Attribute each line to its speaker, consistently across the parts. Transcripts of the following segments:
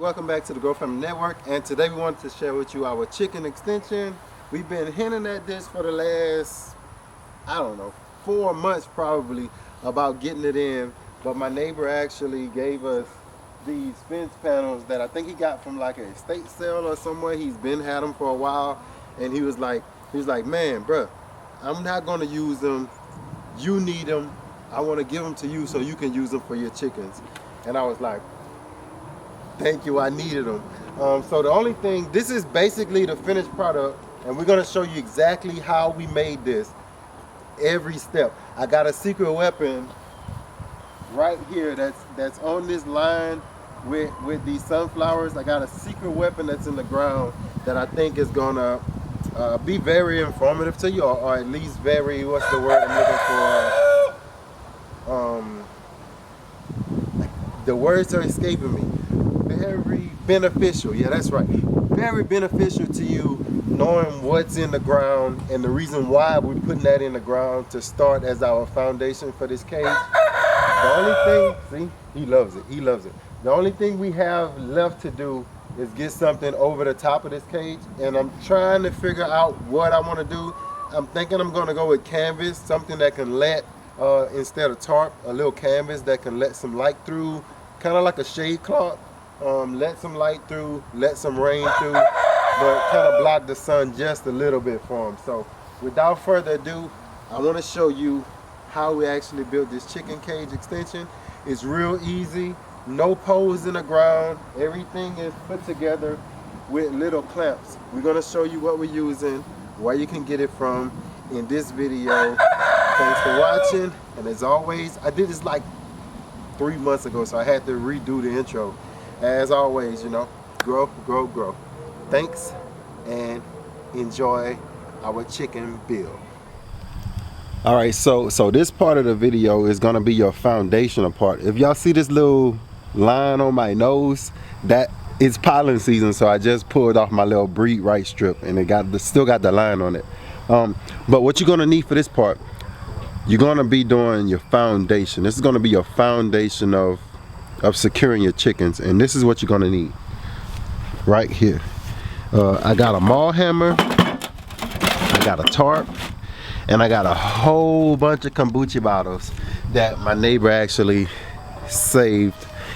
Speaker 1: Welcome back to the Grow Family Network, and today we wanted to share with you our chicken extension. We've been hinting at this for the last, I don't know, 4 months probably, about getting it in, but my neighbor actually gave us these fence panels that I think he got from like an estate sale or somewhere. He's been had them for a while, and he was like, man, bruh, I'm not gonna use them. You need them. I want to give them to you so you can use them for your chickens. And I was like, thank you, I needed them. So the only thing, this is basically the finished product, and we're gonna show you exactly how we made this, every step. I got a secret weapon right here that's on this line with these sunflowers. I got a secret weapon that's in the ground that I think is gonna be very informative to you, or at least very, what's the word I'm looking for? The words are escaping me. Very beneficial. Yeah, that's right. Very beneficial to you knowing what's in the ground, and the reason why we're putting that in the ground to start as our foundation for this cage. The only thing, see, he loves it. He loves it. The only thing we have left to do is get something over the top of this cage, and I'm trying to figure out what I want to do. I'm thinking I'm going to go with canvas, something that can let, instead of tarp, a little canvas that can let some light through, kind of like a shade cloth. Let some light through, let some rain through, but kind of block the sun just a little bit for them. So without further ado, I want to show you how we actually built this chicken cage extension. It's real easy, no poles in the ground. Everything is put together with little clamps. We're going to show you what we're using, where you can get it from in this video. Thanks for watching, and as always, I did this like 3 months ago, so I had to redo the intro. As always, you know, grow, grow, grow. Thanks, and enjoy our chicken build. All right, so this part of the video is gonna be your foundational part. If y'all see this little line on my nose, that is pollen season, so I just pulled off my little breed right strip, and it still got the line on it. But what you're gonna need for this part, you're gonna be doing your foundation. This is gonna be your foundation of securing your chickens, and this is what you're gonna need right here. I got a maul hammer, I got a tarp, and I got a whole bunch of kombucha bottles that my neighbor actually saved,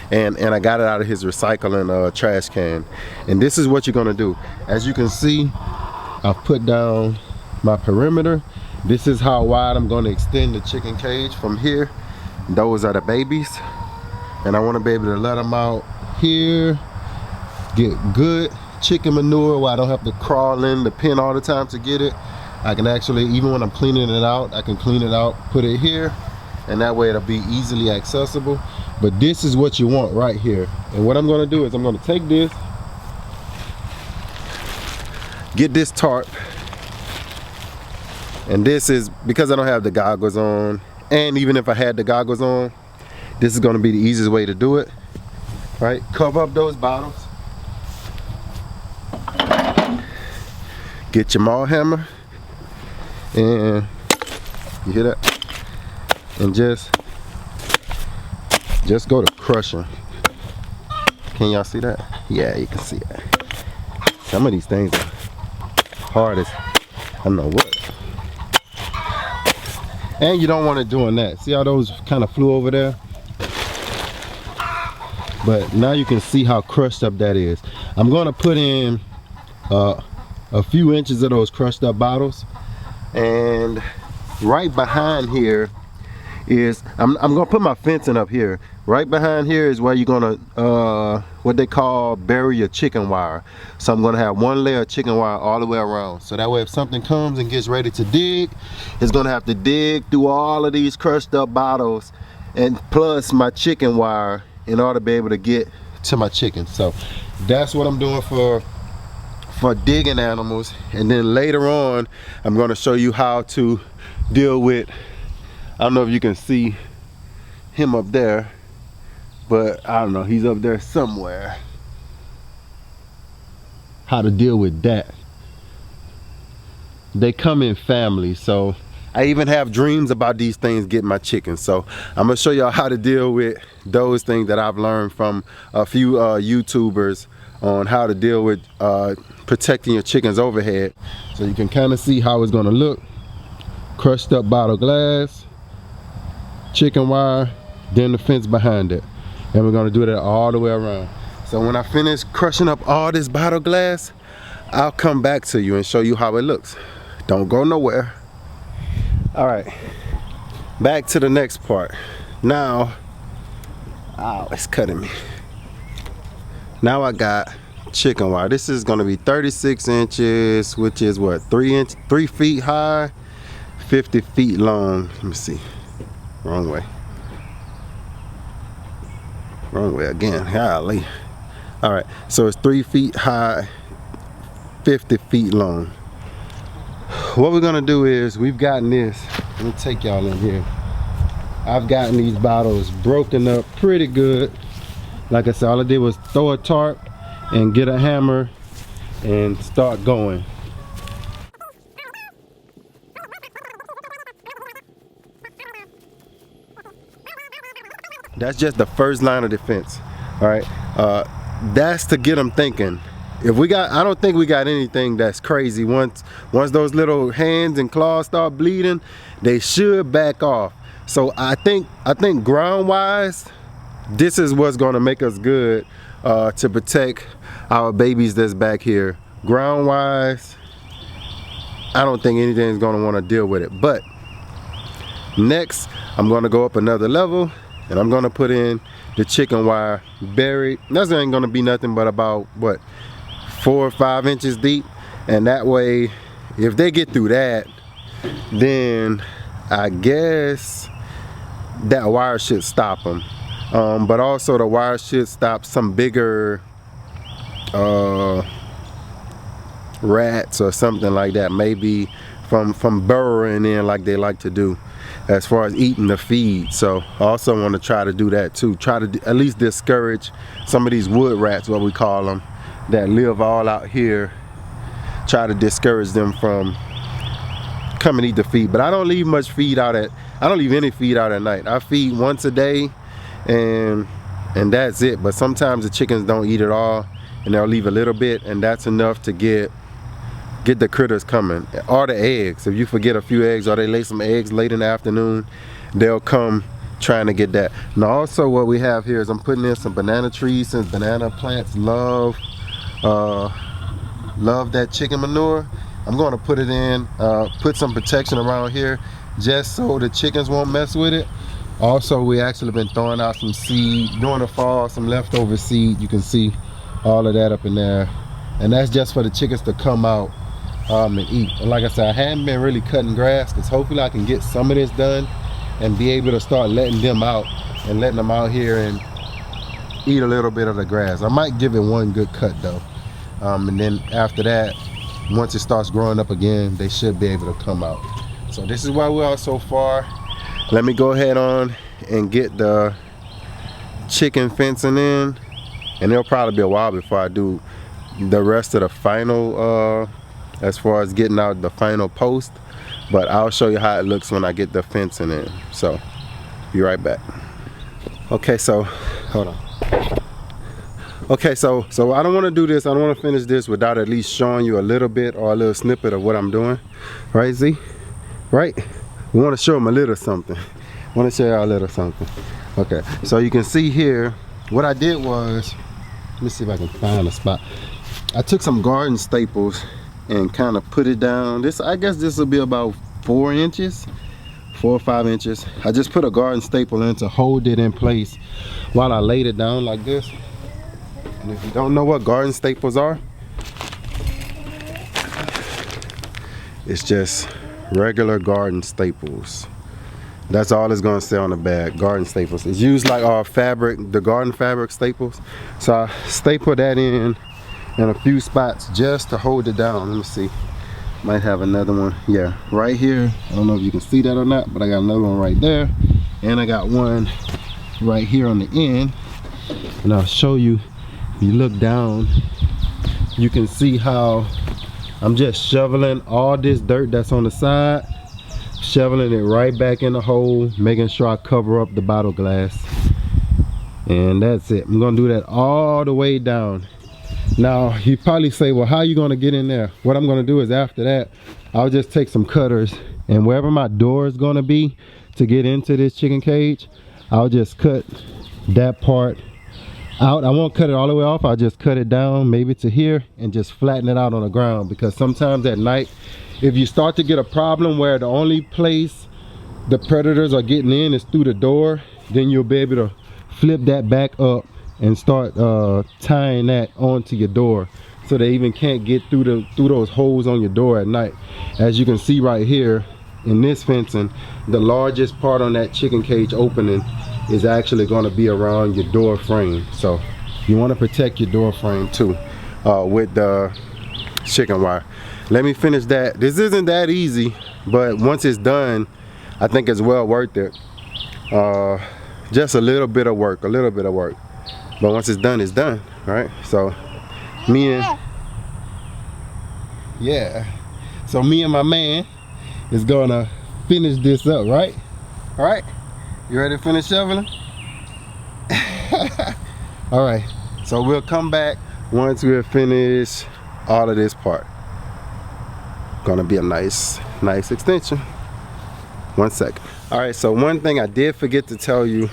Speaker 1: and I got it out of his recycling trash can. And this is what you're gonna do. As you can see, I've put down my perimeter. This is how wide I'm gonna extend the chicken cage from here. Those are the babies, and I want to be able to let them out here, get good chicken manure where I don't have to crawl in the pen all the time to get it. I can actually, even when I'm cleaning it out, I can clean it out, put it here, and that way it'll be easily accessible. But this is what you want right here. And what I'm going to do is I'm going to take this, get this tarp, and this is, because I don't have the goggles on, and even if I had the goggles on, this is going to be the easiest way to do it. Right, cover up those bottles, get your maul hammer, and you hear that, and just go to crushing. Can y'all see that? Yeah, you can see it. Some of these things are hard as I don't know what. And you don't want it doing that. See how those kind of flew over there? But now you can see how crushed up that is. I'm going to put in a few inches of those crushed up bottles, and right behind here is, I'm going to put my fencing up here. Right behind here is where you're going to what they call bury your chicken wire. So I'm going to have one layer of chicken wire all the way around, so that way if something comes and gets ready to dig, it's going to have to dig through all of these crushed up bottles and plus my chicken wire in order to be able to get to my chickens. So that's what I'm doing for digging animals. And then later on, I'm going to show you how to deal with, I don't know if you can see him up there, but I don't know, he's up there somewhere. How to deal with that. They come in families, so I even have dreams about these things getting my chickens. So I'm gonna show y'all how to deal with those things that I've learned from a few YouTubers on how to deal with protecting your chickens overhead. So you can kind of see how it's gonna look. Crushed up bottle glass, chicken wire, then the fence behind it. And we're gonna do that all the way around. So when I finish crushing up all this bottle glass, I'll come back to you and show you how it looks. Don't go nowhere. All right, back to the next part. Now, ow, it's cutting me. Now I got chicken wire. This is gonna be 36 inches, which is what, 3 feet high, 50 feet long. Let me see, wrong way. Wrong way again, golly. All right, so it's 3 feet high, 50 feet long. What we're gonna do is, we've gotten this, let me take y'all in here. I've gotten these bottles broken up pretty good. Like I said, all I did was throw a tarp and get a hammer and start going. That's just the first line of defense. All right, that's to get them thinking. If we got, I don't think we got anything that's crazy. Once those little hands and claws start bleeding, they should back off. So I think ground wise, this is what's gonna make us good to protect our babies that's back here. Ground wise, I don't think anything's gonna wanna deal with it. But next, I'm gonna go up another level and I'm gonna put in the chicken wire buried. That ain't gonna be nothing but about, what, 4 or 5 inches deep. And that way, if they get through that, then I guess that wire should stop them. But also the wire should stop some bigger rats or something like that, maybe from burrowing in like they like to do as far as eating the feed. So I also want to try to do that too. Try to at least discourage some of these wood rats, what we call them, that live all out here. Try to discourage them from coming to eat the feed. But I don't leave much feed out I don't leave any feed out at night. I feed once a day and that's it. But sometimes the chickens don't eat it all and they'll leave a little bit, and that's enough to get the critters coming. Or the eggs. If you forget a few eggs or they lay some eggs late in the afternoon, they'll come trying to get that. Now also what we have here is I'm putting in some banana trees, since banana plants love that chicken manure. I'm going to put it in, put some protection around here just so the chickens won't mess with it. Also, we actually been throwing out some seed during the fall, some leftover seed. You can see all of that up in there, and that's just for the chickens to come out and eat. And like I said, I haven't been really cutting grass because hopefully I can get some of this done and be able to start letting them out and letting them out here and eat a little bit of the grass. I might give it one good cut though, and then after that, once it starts growing up again, they should be able to come out. So this is where we are so far. Let me go ahead on and get the chicken fencing in, and it'll probably be a while before I do the rest of the final as far as getting out the final post, but I'll show you how it looks when I get the fencing in. So be right back. Okay, so hold on. Okay, so I don't want to do this, I don't want to finish this without at least showing you a little bit or a little snippet of what I'm doing. Right, Z? Right? We want to show them a little something. I want to show you a little something. Okay, so you can see here, what I did was, let me see if I can find a spot. I took some garden staples and kind of put it down. I guess this will be about 4 inches, 4 or 5 inches. I just put a garden staple in to hold it in place while I laid it down like this. And if you don't know what garden staples are, it's just regular garden staples. That's all it's gonna say on the bag, garden staples. It's used like our fabric, the garden fabric staples. So I staple that in a few spots just to hold it down. Let me see, might have another one. Yeah, right here. I don't know if you can see that or not, but I got another one right there. And I got one right here on the end. And I'll show you, if you look down, you can see how I'm just shoveling all this dirt that's on the side shoveling it right back in the hole, making sure I cover up the bottle glass. And that's it. I'm gonna do that all the way down. Now you probably say, well, how are you gonna get in there? What I'm gonna do is after that, I'll just take some cutters, and wherever my door is gonna be to get into this chicken cage, I'll just cut that part out. I won't cut it all the way off. I'll just cut it down maybe to here and just flatten it out on the ground, because sometimes at night, if you start to get a problem where the only place the predators are getting in is through the door, then you'll be able to flip that back up and start tying that onto your door, so they even can't get through those holes on your door at night. As you can see right here in this fencing, the largest part on that chicken cage opening is actually going to be around your door frame. So you want to protect your door frame too with the chicken wire. Let me finish that. This isn't that easy, but once it's done, I think it's well worth it. Just a little bit of work, but once it's done, right? So me and my man is gonna finish this up, right? All right, you ready to finish shoveling? All right, so we'll come back once we're finished all of this part. Gonna be a nice extension. 1 second. All right, so one thing I did forget to tell you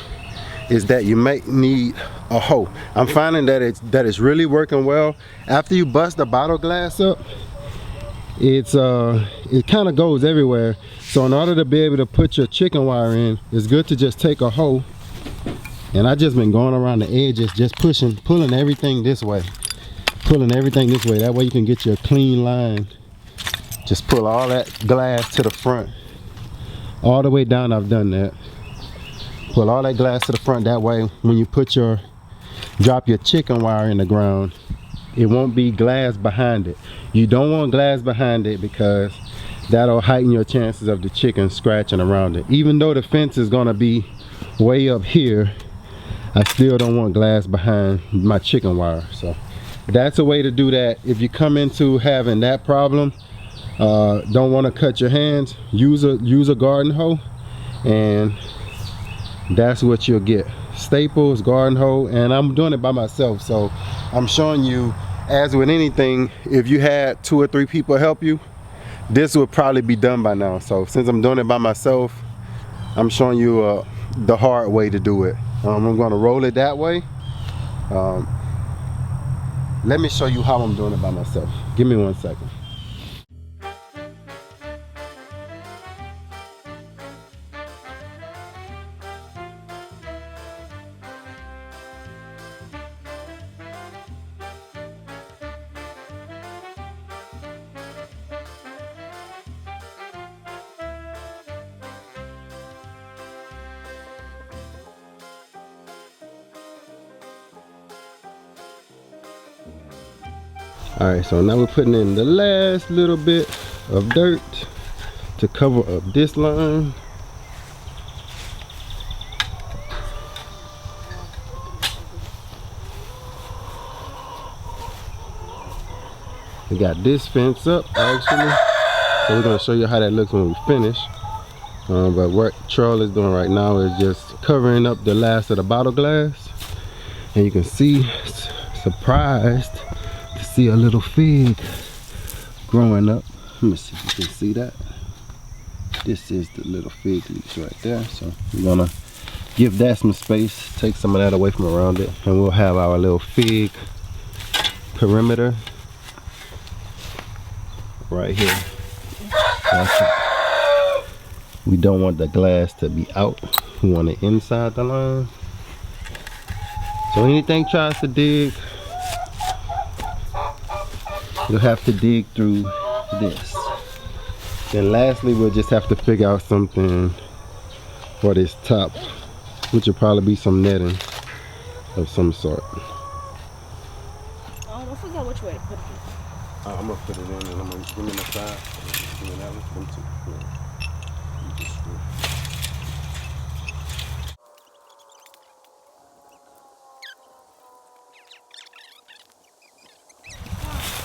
Speaker 1: is that you might need a hoe. I'm finding that it's really working well. After you bust the bottle glass up, it kind of goes everywhere. So in order to be able to put your chicken wire in, it's good to just take a hoe, and I just been going around the edges, just pulling everything this way. That way you can get your clean line. Just pull all that glass to the front. All the way down, I've done that. Pull all that glass to the front. That way, when you drop your chicken wire in the ground, it won't be glass behind it. You don't want glass behind it, because that'll heighten your chances of the chicken scratching around it. Even though the fence is gonna be way up here, I still don't want glass behind my chicken wire. So that's a way to do that. If you come into having that problem, don't want to cut your hands, use a garden hoe, and that's what you'll get. Staples, garden hoe, and I'm doing it by myself, so I'm showing you, as with anything, if you had 2 or 3 people help you, this would probably be done by now. So since I'm doing it by myself, I'm showing you the hard way to do it. I'm going to roll it that way. Let me show you how I'm doing it by myself. Give me 1 second. All right, so now we're putting in the last little bit of dirt to cover up this line. We got this fence up actually, so we're gonna show you how that looks when we finish. But what Charles is doing right now is just covering up the last of the bottle glass, and you can see, surprised to see a little fig growing up. Let me see if you can see that. This is the little fig leaves right there. So we're gonna give that some space, take some of that away from around it, and we'll have our little fig perimeter right here. We don't want the glass to be out. We want it inside the line. So anything tries to dig, you'll have to dig through this. Then lastly, we'll just have to figure out something for this top, which will probably be some netting of some sort.
Speaker 2: Oh, don't forget which way to put it.
Speaker 1: I'm gonna put it in, and I'm gonna give me the side. Give me that one. Them two. Yeah.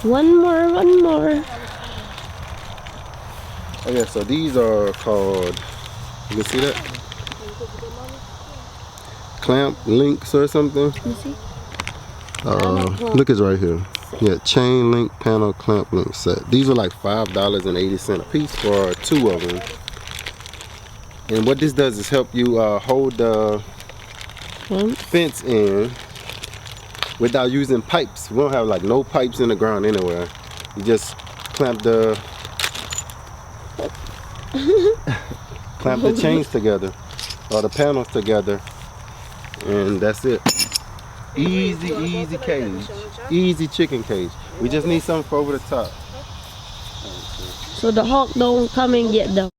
Speaker 2: One more.
Speaker 1: Oh yeah, so these are called, you can see that? Clamp links or something.
Speaker 2: You see?
Speaker 1: Look, it's right here. Yeah, chain link panel clamp link set. These are like $5.80 a piece for 2 of them. And what this does is help you hold the fence in without using pipes. We don't have like no pipes in the ground anywhere. You just clamp the clamp the chains together or the panels together, and that's it. Easy cage, easy chicken cage. We just need something for over the top.
Speaker 2: So the hawk don't come and get them.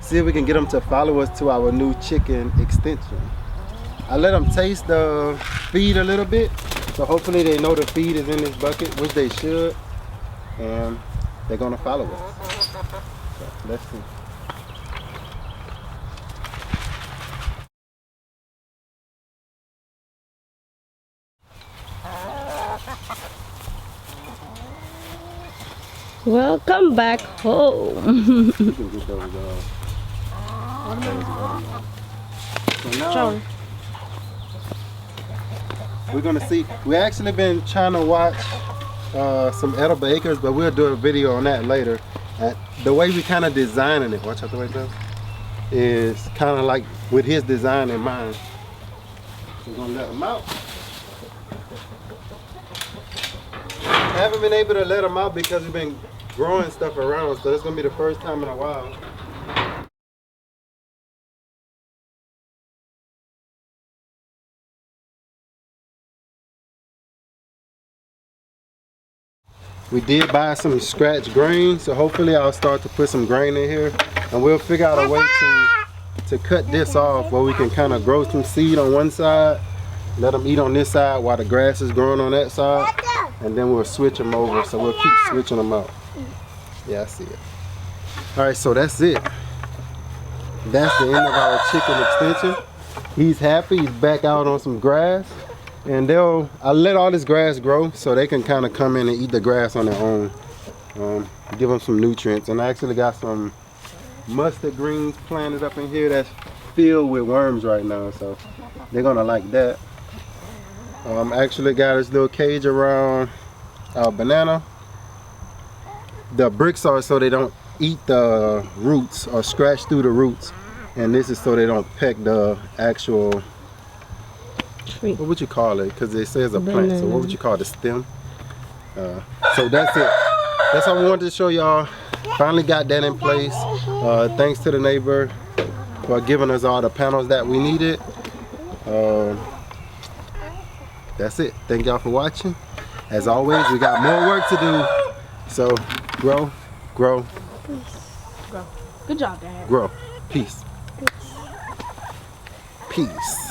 Speaker 1: See if we can get them to follow us to our new chicken extension. I let them taste the feed a little bit, so hopefully they know the feed is in this bucket, which they should, and they're gonna follow us. So let's see.
Speaker 2: Welcome back home.
Speaker 1: You can get those so now, we're gonna see. We actually been trying to watch some edible acres, but we'll do a video on that later. The way we kind of designing it, watch out the way it goes, is kind of like with his design in mind. We're gonna let him out. Haven't been able to let him out because we've been growing stuff around, so it's gonna be the first time in a while. We did buy some scratch grain, so hopefully I'll start to put some grain in here, and we'll figure out a way to cut this off where we can kind of grow some seed on one side, let them eat on this side while the grass is growing on that side, and then we'll switch them over. So we'll keep switching them out. Yeah, I see it. All right, so that's it. That's the end of our chicken extension. He's happy. He's back out on some grass. And I let all this grass grow so they can kind of come in and eat the grass on their own. Give them some nutrients. And I actually got some mustard greens planted up in here that's filled with worms right now. So they're gonna like that. Actually got this little cage around our banana. The bricks are so they don't eat the roots or scratch through the roots. And this is so they don't peck the actual, what would you call it? Because it says a plant, so what would you call the stem? So that's it. That's all we wanted to show y'all. Finally got that in place. Thanks to the neighbor for giving us all the panels that we needed. That's it. Thank y'all for watching. As always, we got more work to do. So grow, grow.
Speaker 2: Peace. Grow. Good job, Dad.
Speaker 1: Grow. Peace. Peace.